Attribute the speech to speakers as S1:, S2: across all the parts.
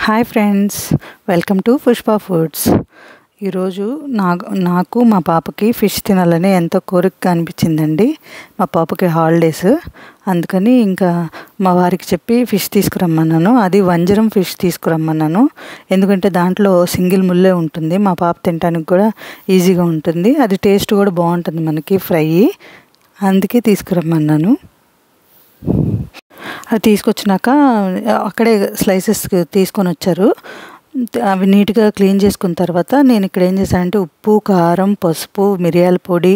S1: Hi friends, welcome to Pushpa foods. ఈరోజు నాకు మా పాపకి ఫిష్ తినాలని ఎంతో కోరికగా అనిపించిందండి. మా పాపకి హాలిడేస్, అందుకని ఇంకా మా వారికి చెప్పి ఫిష్ తీసుకురమ్మన్నాను. అది వంజరం ఫిష్ తీసుకురమ్మన్నాను. ఎందుకంటే దాంట్లో సింగిల్ ముల్లే ఉంటుంది, మా పాప తినడానికి కూడా ఈజీగా ఉంటుంది. అది టేస్ట్ కూడా బాగుంటుంది మనకి ఫ్రై, అందుకే తీసుకురమ్మన్నాను. అది తీసుకొచ్చినాక అక్కడే స్లైసెస్ తీసుకొని వచ్చారు. అవి నీట్గా క్లీన్ చేసుకున్న తర్వాత నేను ఇక్కడ ఏం చేశానంటే ఉప్పు, కారం, పసుపు, మిరియాల పొడి,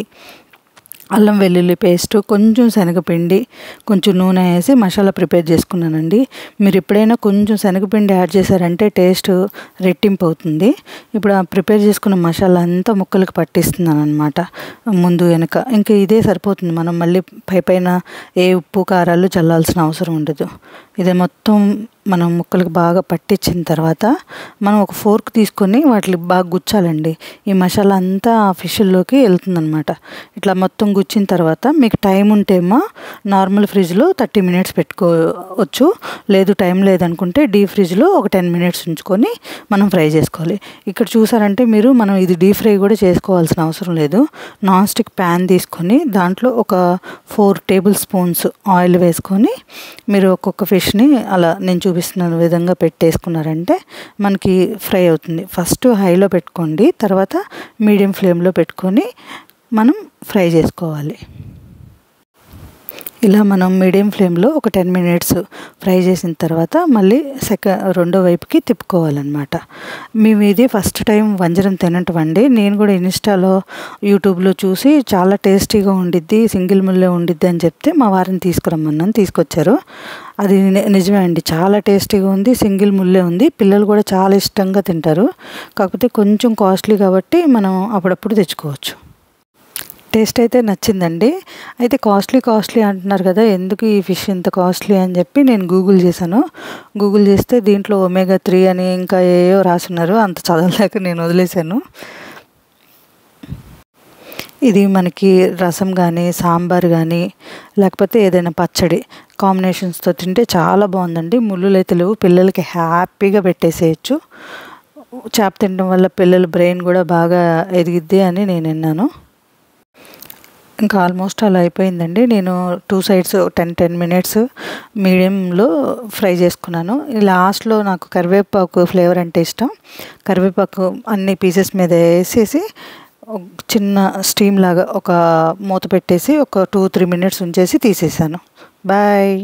S1: అల్లం వెల్లుల్లి పేస్ట్, కొంచెం శనగపిండి, కొంచెం నూనె వేసి మసాలా ప్రిపేర్ చేసుకున్నానండి. మీరు ఎప్పుడైనా కొంచెం శనగపిండి యాడ్ చేశారంటే టేస్ట్ రెట్టింపు అవుతుంది. ఇప్పుడు ఆ ప్రిపేర్ చేసుకున్న మసాలా అంతా ముక్కలకు పట్టిస్తున్నాను అనమాట, ముందు వెనక. ఇంకా ఇదే సరిపోతుంది, మనం మళ్ళీ పైన ఏ ఉప్పు కారాలు చల్లాల్సిన అవసరం ఉండదు. ఇదే మొత్తం మనం ముక్కలకు బాగా పట్టించిన తర్వాత మనం ఒక ఫోర్క్ తీసుకొని వాటికి బాగా గుచ్చాలండి. ఈ మసాలా అంతా ఆ ఫిష్లోకి వెళ్తుందనమాట. ఇట్లా మొత్తం గుచ్చిన తర్వాత మీకు టైం ఉంటేమో నార్మల్ ఫ్రిడ్జ్లో 30 మినిట్స్ పెట్టుకోవచ్చు. లేదు టైం లేదనుకుంటే డీప్ ఫ్రిడ్జ్లో ఒక 10 మినిట్స్ ఉంచుకొని మనం ఫ్రై చేసుకోవాలి. ఇక్కడ చూసారంటే మనం ఇది డీప్ ఫ్రై కూడా చేసుకోవాల్సిన అవసరం లేదు. నాన్ స్టిక్ ప్యాన్ తీసుకొని దాంట్లో ఒక 4 టేబుల్ స్పూన్స్ ఆయిల్ వేసుకొని మీరు ఒక్కొక్క ఫిష్ని అలా నేను చూపిస్తున్న విధంగా పెట్టేసుకున్నారంటే మనకి ఫ్రై అవుతుంది. ఫస్ట్ హైలో పెట్టుకోండి, తర్వాత మీడియం ఫ్లేమ్లో పెట్టుకొని మనం ఫ్రై చేసుకోవాలి. ఇలా మనం మీడియం ఫ్లేమ్లో ఒక 10 మినిట్స్ ఫ్రై చేసిన తర్వాత మళ్ళీ రెండో వైపుకి తిప్పుకోవాలన్నమాట. మేము ఇది ఫస్ట్ టైం వంజరం తినటమండి. నేను కూడా ఇన్స్టాలో, యూట్యూబ్లో చూసి చాలా టేస్టీగా ఉండిద్ది, సింగిల్ ముల్లే ఉండిద్ది అని చెప్తే మా వారిని తీసుకురమ్మన్నాను, తీసుకొచ్చారు. అది నిజమే అండి, చాలా టేస్టీగా ఉంది, సింగిల్ ముల్లే ఉంది. పిల్లలు కూడా చాలా ఇష్టంగా తింటారు. కాకపోతే కొంచెం కాస్ట్లీ కాబట్టి మనం అప్పుడప్పుడు తెచ్చుకోవచ్చు. టేస్ట్ అయితే నచ్చిందండి. అయితే కాస్ట్లీ అంటున్నారు కదా, ఎందుకు ఈ ఫిష్ ఇంత కాస్ట్లీ అని చెప్పి నేను గూగుల్ చేశాను. గూగుల్ చేస్తే దీంట్లో ఒమేగా 3 అని ఇంకా ఏయో రాసున్నారు. అంత చదవలేక నేను వదిలేశాను. ఇది మనకి రసం కానీ, సాంబార్ కానీ, లేకపోతే ఏదైనా పచ్చడి కాంబినేషన్స్తో తింటే చాలా బాగుందండి. ముళ్ళులు అయితే లేవు, పిల్లలకి హ్యాపీగా పెట్టేసేయచ్చు. చేప తినడం వల్ల పిల్లల బ్రెయిన్ కూడా బాగా ఎదిగిద్ది అని నేను విన్నాను. ఇంకా ఆల్మోస్ట్ అలా అయిపోయిందండి. నేను 2 సైడ్స్ 10 మినిట్స్ మీడియంలో ఫ్రై చేసుకున్నాను. లాస్ట్లో నాకు కరివేపాకు ఫ్లేవర్ అంటే ఇష్టం. కరివేపాకు అన్ని పీసెస్ మీద వేసేసి చిన్న స్టీమ్ లాగా ఒక మూత పెట్టేసి ఒక 2-3 మినిట్స్ ఉంచేసి తీసేసాను. బాయ్.